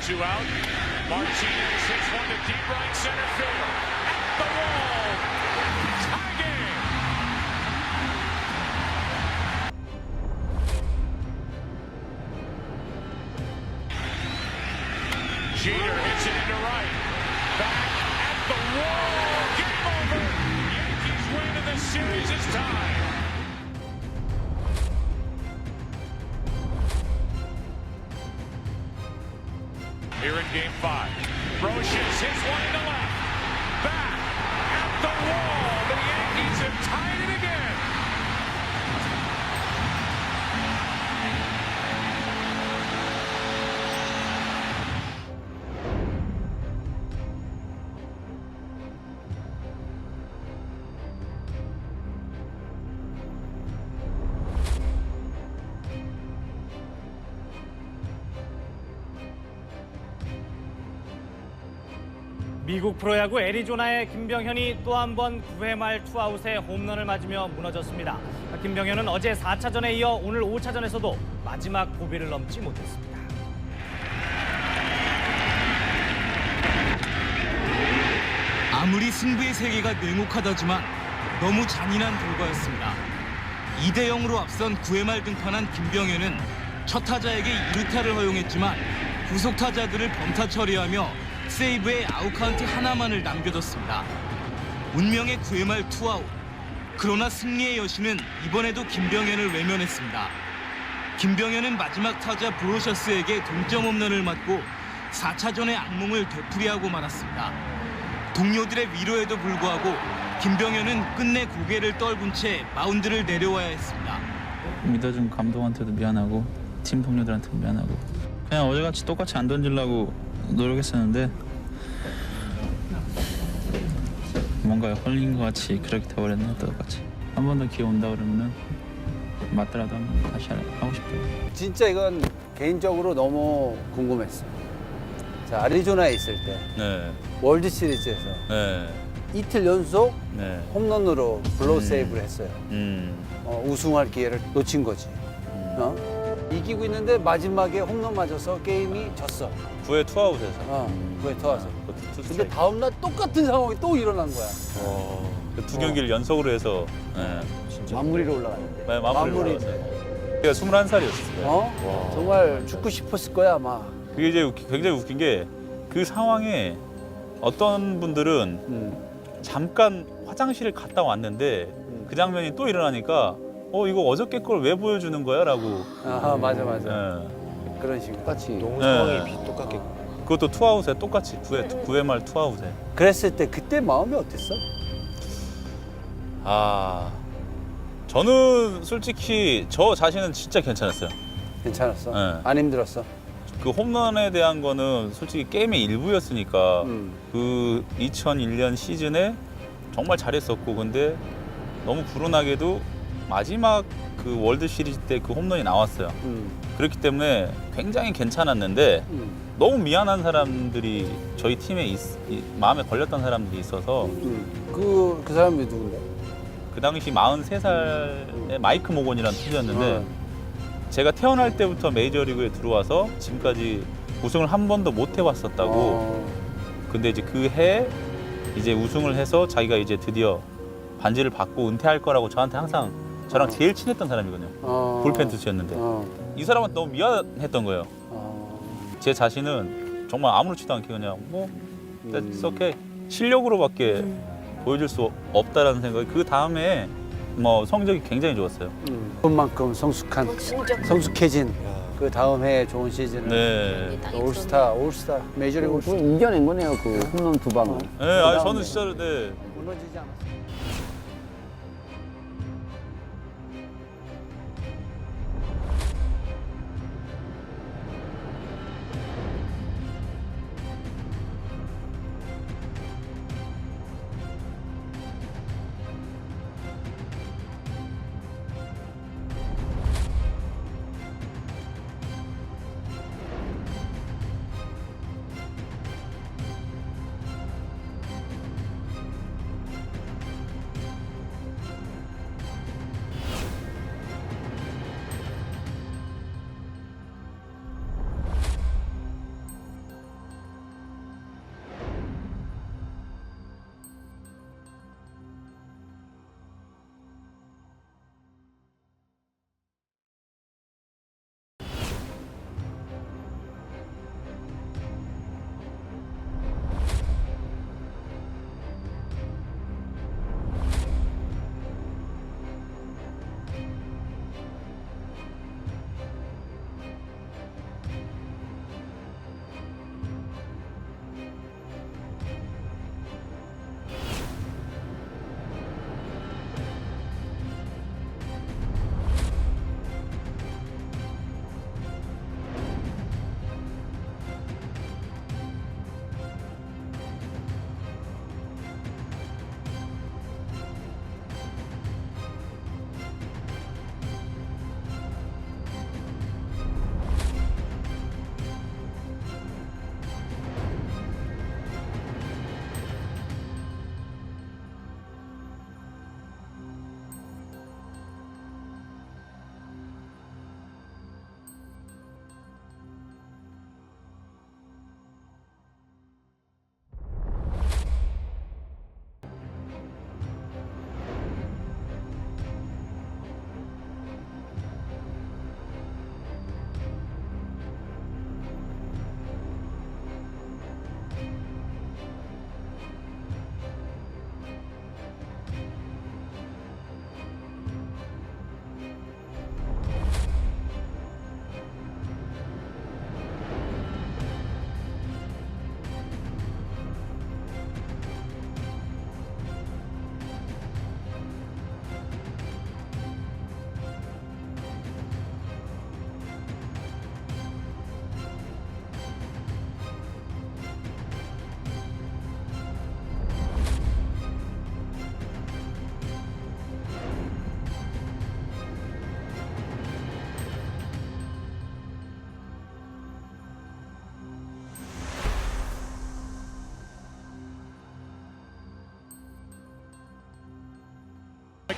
Two out. Martinez hits one to deep right center field. At the wall. Tie game. Jeter hits it into right. Back at the wall. Game over. Yankees win and the series is tied. Here in Game 5, Brocious hits one into left. Back at the wall. The Yankees have tied it again. 미국 프로야구 애리조나의 김병현이 또 한 번 9회 말 투아웃에 홈런을 맞으며 무너졌습니다. 김병현은 어제 4차전에 이어 오늘 5차전에서도 마지막 고비를 넘지 못했습니다. 아무리 승부의 세계가 냉혹하다지만 너무 잔인한 결과였습니다. 2대 0으로 앞선 9회 말 등판한 김병현은 첫 타자에게 2루타를 허용했지만 후속 타자들을 범타 처리하며 세이브에 아웃카운트 하나만을 남겨뒀습니다. 운명의 9회 말 투아웃. 그러나 승리의 여신은 이번에도 김병현을 외면했습니다. 김병현은 마지막 타자 브로셔스에게 동점 홈런을 맞고 4차전의 악몽을 되풀이하고 말았습니다. 동료들의 위로에도 불구하고 김병현은 끝내 고개를 떨군 채 마운드를 내려와야 했습니다. 믿어준 감독한테도 미안하고 팀 동료들한테도 미안하고 그냥 어제같이 똑같이 안 던지려고 노력했었는데 뭔가 홀린 것 같이 그렇게 돼버렸네. 똑같이 한 번 더 기회 온다 그러면은 맞더라도 한번 다시 하고 싶어요. 진짜 이건 개인적으로 너무 궁금했어. 자, 애리조나에 있을 때 네. 월드시리즈에서 네. 이틀 연속 네. 홈런으로 블로우 세이브를 했어요. 음. 우승할 기회를 놓친 거지. 이기고 있는데 마지막에 홈런 맞아서 게임이 졌어. 9회 투아웃에서. 그에 터와서. 근데 다음날 똑같은 상황이 또 일어난 거야. 그 두 경기를 연속으로 해서 진짜. 마무리로 올라갔는데. 네, 마무리로 올라갔어요. 제가 21살이었어요. 정말 죽고 싶었을 거야 아마. 그게 이제 굉장히 웃긴 게 그 상황에 어떤 분들은 잠깐 화장실을 갔다 왔는데 그 장면이 또 일어나니까 이거 어저께 걸 왜 보여주는 거야? 라고. 맞아. 그런 식으로. 똑같이. 너무 상황이 똑같게. 그것도 투아웃에 똑같이 9회 말 투아웃에. 그랬을 때 그때 마음이 어땠어? 저는 솔직히 저 자신은 진짜 괜찮았어요. 괜찮았어? 네. 안 힘들었어? 그 홈런에 대한 거는 솔직히 게임의 일부였으니까 그 2001년 시즌에 정말 잘했었고 근데 너무 불운하게도 마지막 그 월드시리즈 때 그 홈런이 나왔어요. 그렇기 때문에 굉장히 괜찮았는데 너무 미안한 사람들이 저희 팀에 마음에 걸렸던 사람들이 있어서 그 사람이 누군데? 그 당시 43살의 마이크 모건이라는 투수였는데 제가 태어날 때부터 메이저리그에 들어와서 지금까지 우승을 한 번도 못 해봤었다고. 근데 이제 그 해에 이제 우승을 해서 자기가 이제 드디어 반지를 받고 은퇴할 거라고 저한테 항상 저랑 제일 친했던 사람이거든요. 불펜 투수였는데 이 사람한테 너무 미안했던 거예요. 제 자신은 정말 아무렇지도 않게 그냥 that's okay. 실력으로밖에 보여줄 수 없다라는 생각이 그 다음에 성적이 굉장히 좋았어요. 그만큼 성숙해진 그 다음 해에 좋은 시즌을. 네. 올스타 메이저리그 올스타. 이겨낸 거네요, 그 홈런 두 방을. 네, 저는 진짜 네. 무너지지 않았어.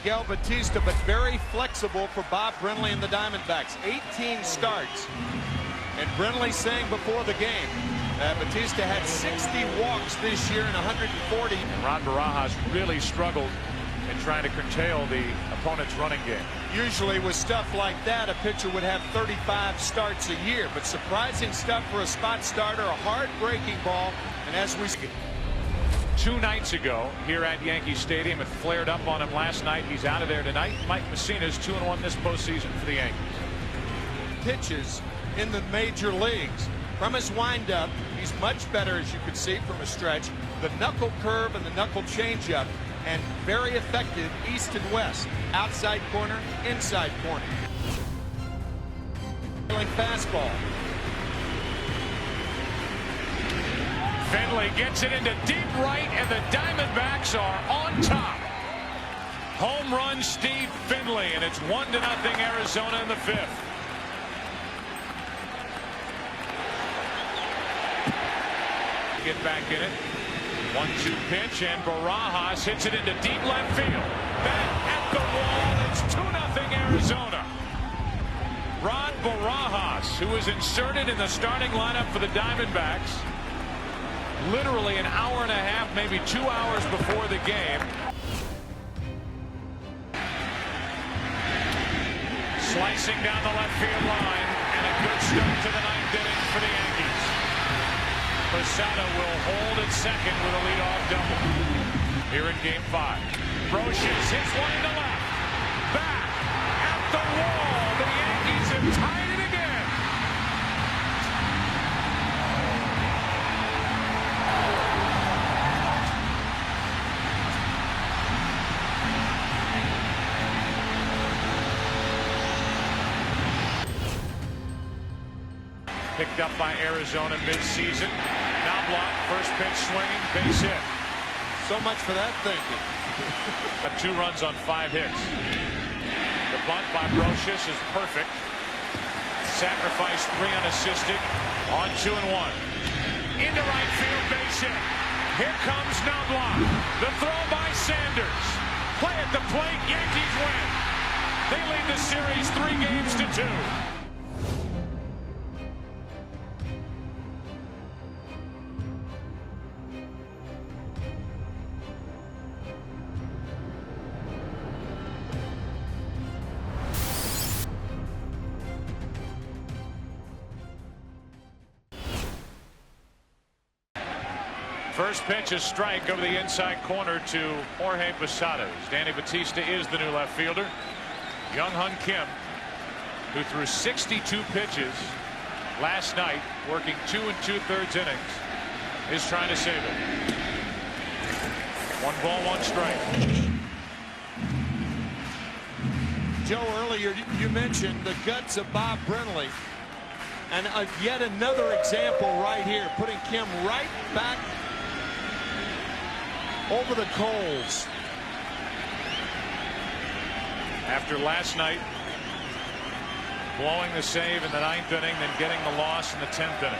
Miguel Batista, but very flexible for Bob Brenly and the Diamondbacks. 18 starts. And Brenly saying before the game, Batista had 60 walks this year and 140. And Ron Barajas really struggled in trying to curtail the opponent's running game. Usually with stuff like that, a pitcher would have 35 starts a year, but surprising stuff for a spot starter, a hard-breaking ball, and as we... 2 nights ago here at Yankee Stadium, it flared up on him last night. He's out of there tonight. Mike Mussina's 2-1 this postseason for the Yankees. Pitches in the major leagues. From his windup, he's much better, as you can see from a stretch. The knuckle curve and the knuckle changeup, and very effective east and west. Outside corner, inside corner. Fastball. Finley gets it into deep right, and the Diamondbacks are on top. Home run Steve Finley, and it's 1-0 Arizona in the 5th. Get back in it. 1-2 pitch, and Barajas hits it into deep left field. Back at the wall, it's 2-0 Arizona. Ron Barajas, who was inserted in the starting lineup for the Diamondbacks literally an hour and a half, maybe 2 hours before the game. Slicing down the left field line, and a good start to the 9th inning for the Yankees. Posada will hold at second with a leadoff double. Here in Game 5. Brocious hits one to left. Back at the wall. The Yankees have tied it again. Picked up by Arizona mid-season. Knobloch, first pitch swinging, base hit. So much for that thinking. Got 2 runs on 5 hits. The bunt by Brocious is perfect. Sacrifice 3 unassisted on 2-1. Into right field, base hit. Here comes Knobloch. The throw by Sanders. Play at the plate, Yankees win. They lead the series 3-2. First pitch, a strike over the inside corner to Jorge Posada. Danny Batista is the new left fielder. Young Hun Kim, who threw 62 pitches last night, working 2 2/3 innings, is trying to save it. 1 ball, 1 strike. Joe, earlier you mentioned the guts of Bob Brenly. And yet another example right here, putting Kim right back over the coals. After last night, blowing the save in the 9th inning, then getting the loss in the 10th inning.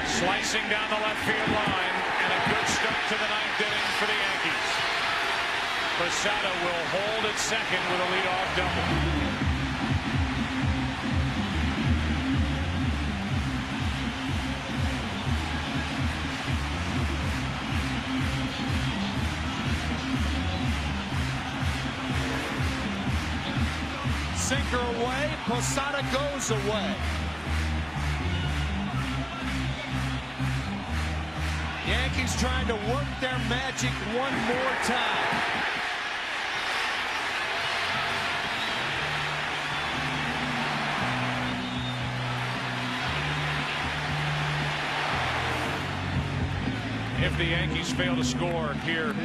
Slicing down the left field line, and a good start to the 9th inning for the Yankees. Posada will hold at second with a leadoff double. Sinker away, Posada goes away. Yankees trying to work their magic one more time. If the Yankees fail to score here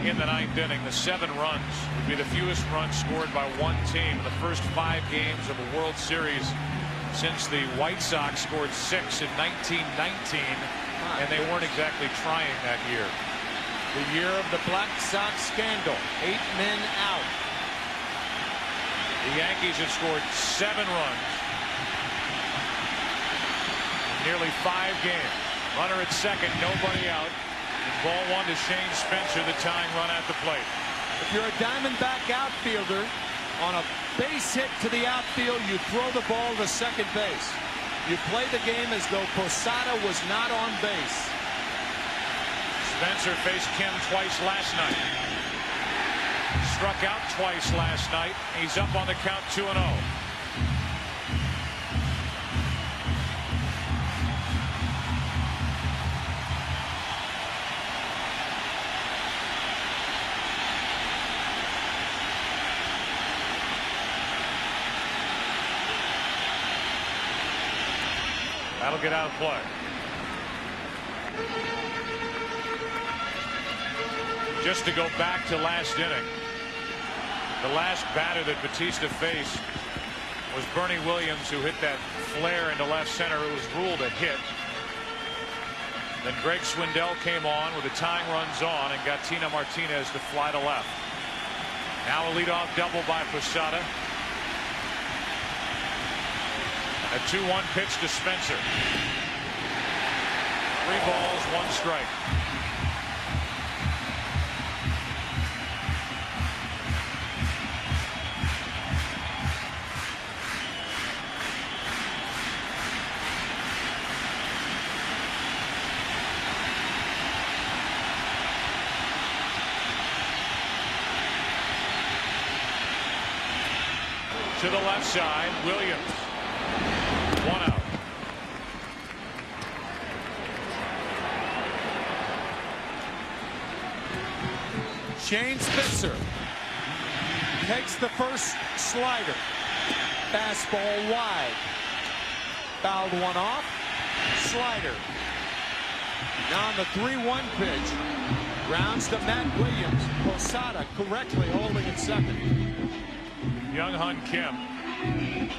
in the 9th inning, the 7 runs would be the fewest runs scored by one team in the first 5 games of a World Series since the White Sox scored 6 in 1919, and they weren't exactly trying that year. The year of the Black Sox scandal. 8 men out. The Yankees have scored 7 runs in nearly 5 games. Runner at second, nobody out. Ball one to Shane Spencer, the tying run at the plate. If you're a Diamondback outfielder, on a base hit to the outfield, you throw the ball to second base. You play the game as though Posada was not on base. Spencer faced Kim twice last night. Struck out twice last night. He's up on the count 2-0. That'll get out of play. Just to go back to last inning, the last batter that Batista faced was Bernie Williams, who hit that flare into left center. It was ruled a hit. Then Greg Swindell came on with the tying runs on and got Tina Martinez to fly to left. Now a leadoff double by Posada. A 2-1 pitch to Spencer. 3 balls, 1 strike. To the left side, Williams. 1 out. Shane Spencer takes the first slider. Fastball wide. Fouled one off. Slider. Now on the 3-1 pitch. Rounds to Matt Williams. Posada correctly holding at second. Young Hun Kim,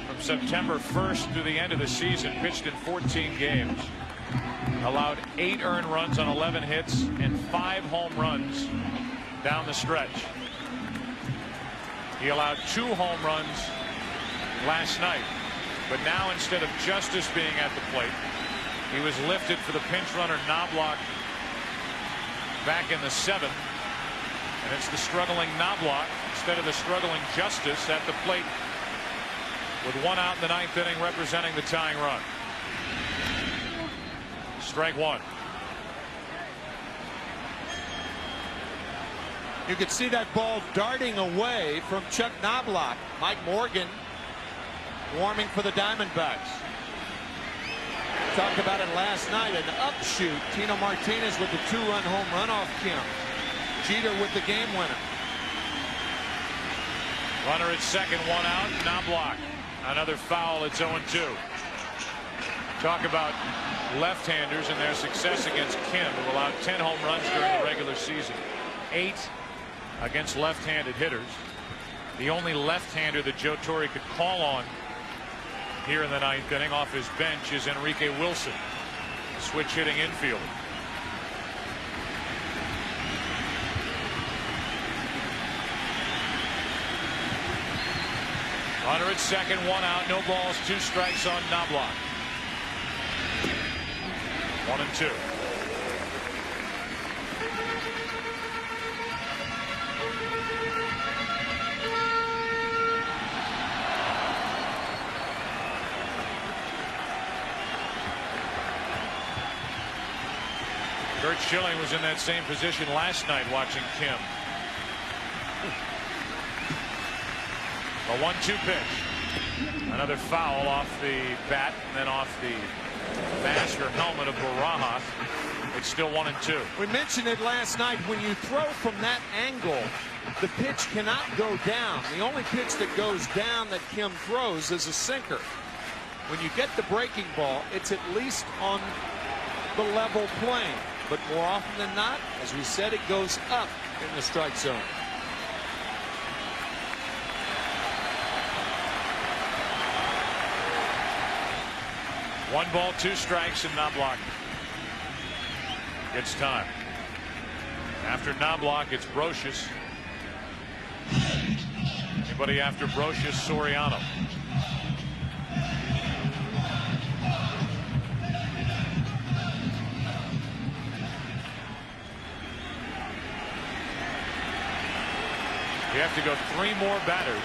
from September 1st through the end of the season, pitched in 14 games, allowed 8 earned runs on 11 hits and 5 home runs down the stretch. He allowed 2 home runs last night, but now instead of Justice being at the plate, he was lifted for the pinch runner Knobloch back in the 7th, and it's the struggling Knobloch instead of the struggling Justice at the plate with 1 out in the 9th inning representing the tying run. Strike 1. You could see that ball darting away from Chuck Knobloch. Mike Morgan warming for the Diamondbacks. Talked about it last night, an upshoot. Tino Martinez with the 2-run home run off Kim. Jeter with the game winner. Runner at second, 1 out. Knobloch. Another foul. It's 0-2. Talk about left-handers and their success against Kim, who allowed 10 home runs during the regular season. 8 against left-handed hitters. The only left-hander that Joe Torre could call on here in the 9th inning off his bench is Enrique Wilson, switch-hitting infielder. Runner at second, 1 out, no balls, 2 strikes on Knobloch. 1-2. Kurt Schilling was in that same position last night watching Kim. A 1-2 pitch. Another foul off the bat and then off the mask or helmet of Barajas. It's still 1-2. We mentioned it last night. When you throw from that angle, the pitch cannot go down. The only pitch that goes down that Kim throws is a sinker. When you get the breaking ball, it's at least on the level plane. But more often than not, as we said, it goes up in the strike zone. One ball, 2 strikes, and Knobloch gets time. After Knobloch, it's Brocious. Anybody after Brocious? Soriano. You have to go 3 more batters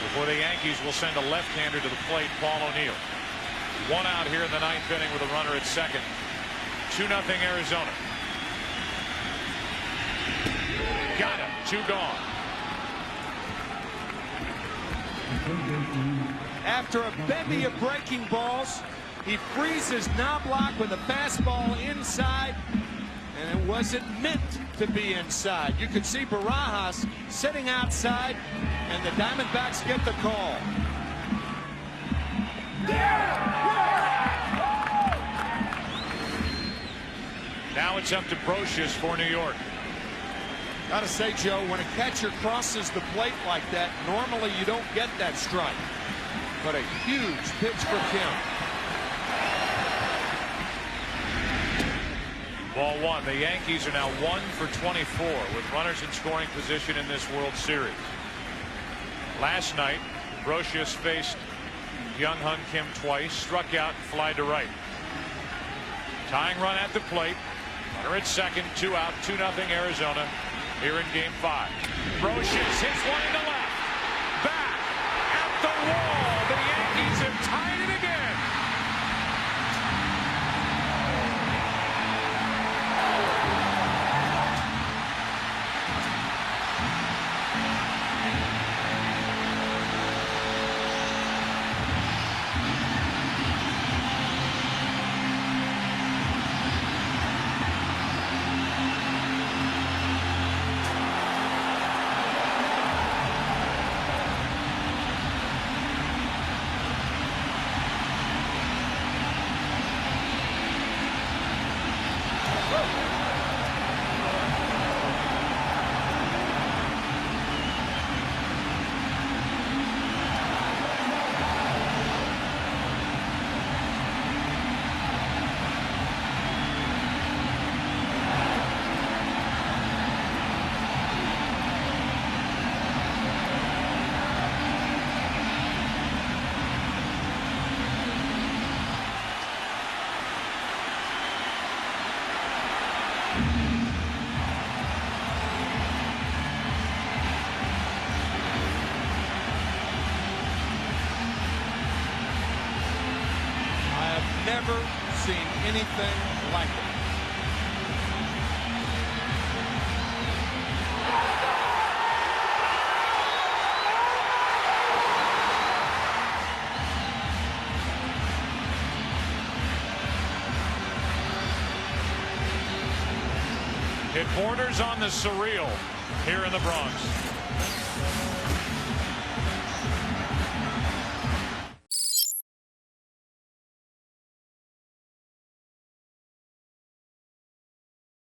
before the Yankees will send a left-hander to the plate, Paul O'Neill. 1 out here in the 9th inning with a runner at second. 2-0 Arizona. Got him. 2 gone. After a bevy of breaking balls, he freezes Knobloch with a fastball inside, and it wasn't meant to be inside. You could see Barajas sitting outside, and the Diamondbacks get the call. Now it's up to Brocious for New York. Gotta say, Joe, when a catcher crosses the plate like that, normally you don't get that strike. But a huge pitch for Kim. Ball 1. The Yankees are now 1 for 24 with runners in scoring position in this World Series. Last night, Brocious faced Young-Hun Kim twice, struck out and fly to right. Tying run at the plate. Runner at second, 2 out, 2-0 Arizona here in Game 5. Brocious hits one into left. Back at the wall. The Yankees have tied it again. Never seen anything like it. It borders on the surreal here in the Bronx.